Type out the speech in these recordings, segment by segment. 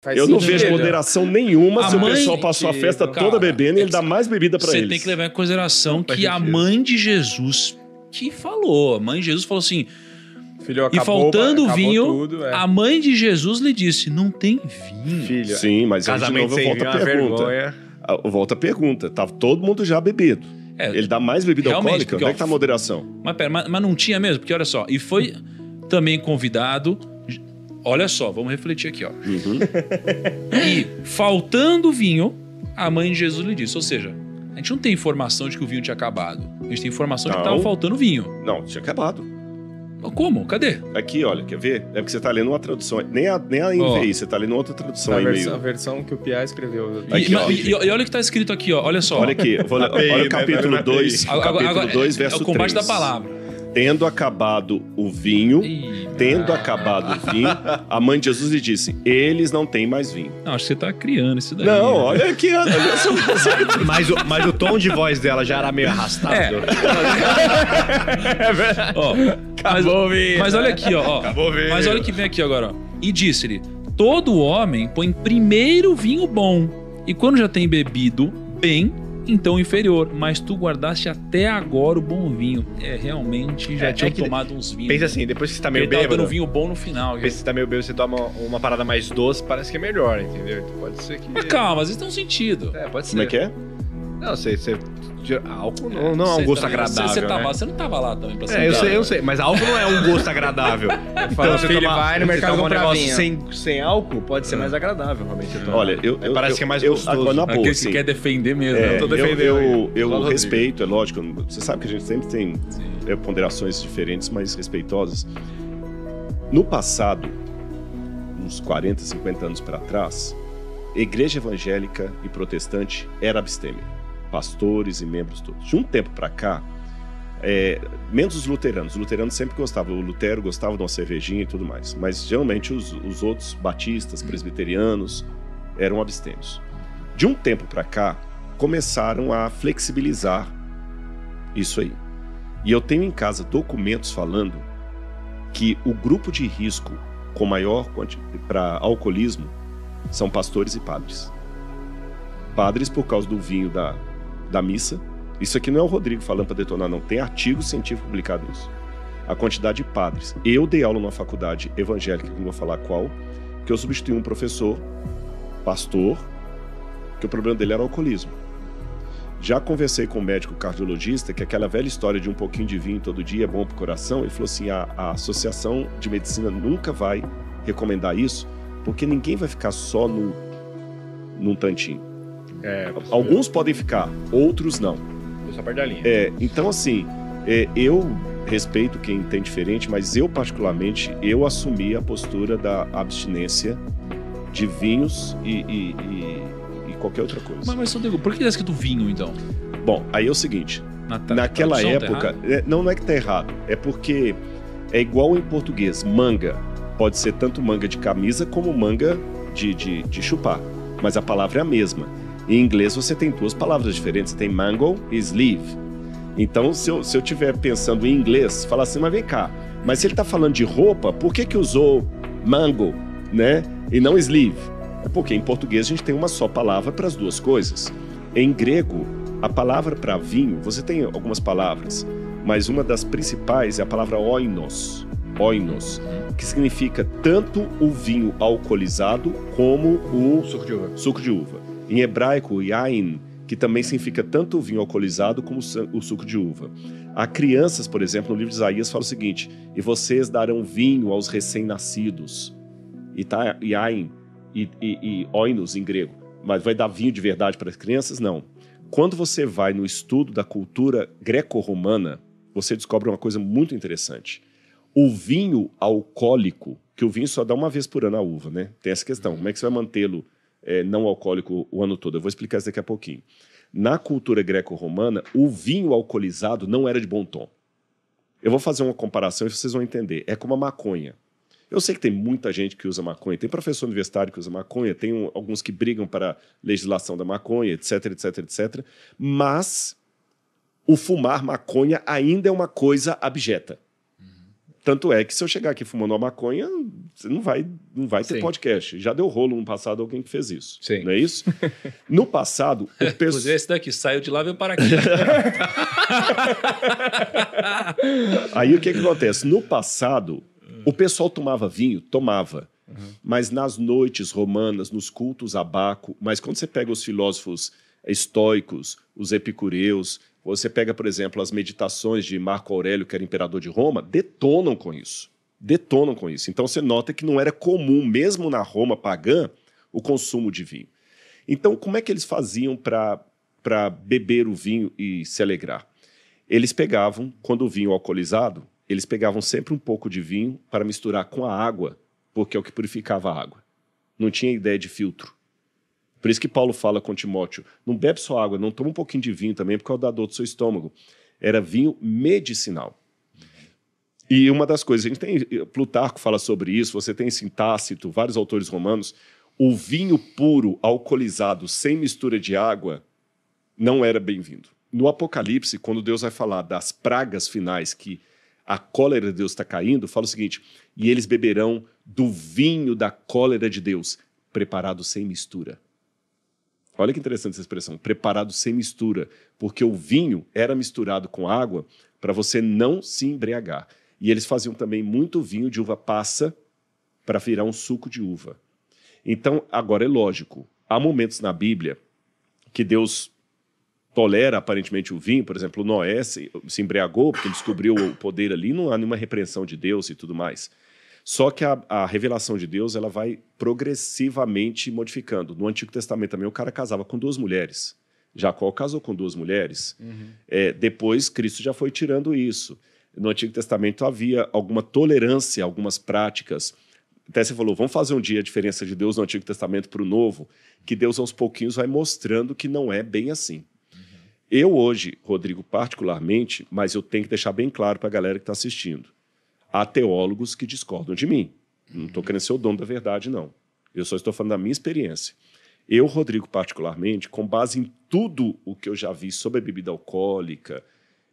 Eu não vejo moderação nenhuma se o pessoal passou a festa toda bebendo e ele dá mais bebida pra eles. Você tem que levar em consideração que a mãe de Jesus que falou. A mãe de Jesus falou assim... Filho, e faltando vinho, a mãe de Jesus lhe disse, não tem vinho. Filha, sim, mas aí de novo volta a pergunta. Volta a pergunta. Tava todo mundo já bebido. Ele dá mais bebida alcoólica? Onde é que tá a moderação? Mas pera, mas não tinha mesmo? Porque olha só, e foi também convidado... Olha só, vamos refletir aqui, ó. E faltando vinho, a mãe de Jesus lhe disse. Ou seja, a gente não tem informação de que o vinho tinha acabado. A gente tem informação de que tava faltando vinho. Não, tinha acabado. Como? Cadê? Aqui, olha, quer ver? É porque você tá lendo uma tradução. Nem a NVI, você tá lendo outra tradução aí meio. A versão que o Pia escreveu. Aqui, e olha o que tá escrito aqui, ó. Olha só. Olha aqui. Olha o capítulo 2, capítulo 2, verso 3. É o combate da palavra. Tendo acabado o vinho, a mãe de Jesus lhe disse, eles não têm mais vinho. Não, acho que você tá criando isso daí. Não, olha aqui. mas o tom de voz dela já era meio arrastado. É verdade. Mas olha aqui, ó. Mas olha o que vem aqui agora, ó. E disse-lhe, todo homem põe primeiro vinho bom, e quando já tem bebido bem, então inferior, mas tu guardaste até agora o bom vinho. Realmente já tinha tomado uns vinhos. Pensa assim, depois que você tá meio bêbado... dando vinho bom no final. Depois que você tá meio bêbado, você toma uma parada mais doce, parece que é melhor, entendeu? Então pode ser que... Mas calma, às vezes tem um sentido. Pode ser. Como é que é? Não, álcool não é um gosto agradável, Você não tava lá também pra ser. Eu sei, mas álcool não é um gosto agradável. Então, se ele vai no mercado comprar um negócio sem álcool, pode ser mais agradável, realmente. Olha, parece que é mais gostoso. Agora, na boa, aquele que quer defender mesmo. Eu tô defendendo. Eu respeito, é lógico. Você sabe que a gente sempre tem ponderações diferentes, mas respeitosas. No passado, uns 40, 50 anos para trás, igreja evangélica e protestante era abstêmia. Pastores e membros todos. De um tempo para cá, menos os luteranos. Os luteranos sempre gostavam. O Lutero gostava de uma cervejinha e tudo mais. Mas, geralmente, os outros batistas, presbiterianos, eram abstêmios. De um tempo para cá, começaram a flexibilizar isso aí. E eu tenho em casa documentos falando que o grupo de risco com maior para alcoolismo são pastores e padres. Padres por causa do vinho da missa. Isso aqui não é o Rodrigo falando para detonar, não. Tem artigo científico publicado nisso. A quantidade de padres. Eu dei aula numa faculdade evangélica, que não vou falar qual, que eu substituí um professor, pastor, que o problema dele era alcoolismo. Já conversei com um médico cardiologista, que aquela velha história de um pouquinho de vinho todo dia é bom para o coração, ele falou assim, a Associação de Medicina nunca vai recomendar isso, porque ninguém vai ficar só num tantinho. Alguns podem ficar, outros não. Só perto da linha. Então, assim, eu respeito quem tem diferente, mas eu, particularmente, eu assumi a postura da abstinência de vinhos e qualquer outra coisa. Mas Rodrigo, por que é escrito vinho, então? Bom, aí é o seguinte, naquela época, não é que tá errado, é porque é igual em português, manga. Pode ser tanto manga de camisa como manga de chupar, mas a palavra é a mesma. Em inglês você tem duas palavras diferentes, você tem mango e sleeve. Então, se eu estiver pensando em inglês, falar assim, mas vem cá, mas se ele está falando de roupa, por que usou mango, né, e não sleeve? É porque em português a gente tem uma só palavra para as duas coisas. Em grego, a palavra para vinho, você tem algumas palavras, mas uma das principais é a palavra oinos, que significa tanto o vinho alcoolizado como o suco de uva. Em hebraico, yain, que também significa tanto o vinho alcoolizado como o suco de uva. Há crianças, por exemplo, no livro de Isaías fala o seguinte, e vocês darão vinho aos recém-nascidos. E tá yain e oinos em grego. Mas vai dar vinho de verdade para as crianças? Não. Quando você vai no estudo da cultura greco-romana, você descobre uma coisa muito interessante. O vinho alcoólico, que o vinho só dá uma vez por ano a uva, né? Tem essa questão. Como é que você vai mantê-lo não alcoólico o ano todo? Eu vou explicar isso daqui a pouquinho. Na cultura greco-romana, o vinho alcoolizado não era de bom tom. Eu vou fazer uma comparação e vocês vão entender. É como a maconha. Eu sei que tem muita gente que usa maconha, tem professor universitário que usa maconha, tem alguns que brigam para a legislação da maconha, etc, etc, etc. Mas o fumar maconha ainda é uma coisa abjeta. Tanto é que se eu chegar aqui fumando uma maconha, você não vai ter podcast. Já deu rolo no passado alguém que fez isso. Sim. Não é isso? No passado, o pessoal... Inclusive esse daqui saiu de lá e veio para aqui. Aí o que acontece? No passado, o pessoal tomava vinho? Tomava. Mas nas noites romanas, nos cultos a Baco, mas quando você pega os filósofos estoicos, os epicureus, você pega, por exemplo, as meditações de Marco Aurélio, que era imperador de Roma, detonam com isso. Detonam com isso. Então você nota que não era comum, mesmo na Roma pagã, o consumo de vinho. Então, como é que eles faziam para beber o vinho e se alegrar? Eles pegavam, quando o vinho alcoolizado, eles pegavam sempre um pouco de vinho para misturar com a água, porque é o que purificava a água. Não tinha ideia de filtro. Por isso que Paulo fala com Timóteo, não bebe só água, não toma um pouquinho de vinho também, porque é o da dor do seu estômago. Era vinho medicinal. E uma das coisas, a gente tem, Plutarco fala sobre isso, você tem em Tácito, vários autores romanos, o vinho puro, alcoolizado, sem mistura de água, não era bem-vindo. No Apocalipse, quando Deus vai falar das pragas finais, que a cólera de Deus está caindo, fala o seguinte, e eles beberão do vinho da cólera de Deus, preparado sem mistura. Olha que interessante essa expressão, preparado sem mistura, porque o vinho era misturado com água para você não se embriagar. E eles faziam também muito vinho de uva passa para virar um suco de uva. Então, agora é lógico, há momentos na Bíblia que Deus tolera aparentemente o vinho, por exemplo, Noé se embriagou porque ele descobriu o poder ali, não há nenhuma repreensão de Deus e tudo mais. Só que a revelação de Deus ela vai progressivamente modificando. No Antigo Testamento também o cara casava com 2 mulheres. Jacó casou com 2 mulheres. Depois Cristo já foi tirando isso. No Antigo Testamento havia alguma tolerância, algumas práticas. Até você falou, vamos fazer um dia a diferença de Deus no Antigo Testamento para o Novo, que Deus aos pouquinhos vai mostrando que não é bem assim. Eu hoje, Rodrigo, particularmente, mas eu tenho que deixar bem claro para a galera que está assistindo, há teólogos que discordam de mim. Não estou querendo ser o dono da verdade, não. Eu só estou falando da minha experiência. Eu, Rodrigo, particularmente, com base em tudo o que eu já vi sobre a bebida alcoólica,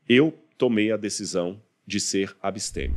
eu tomei a decisão de ser abstêmio.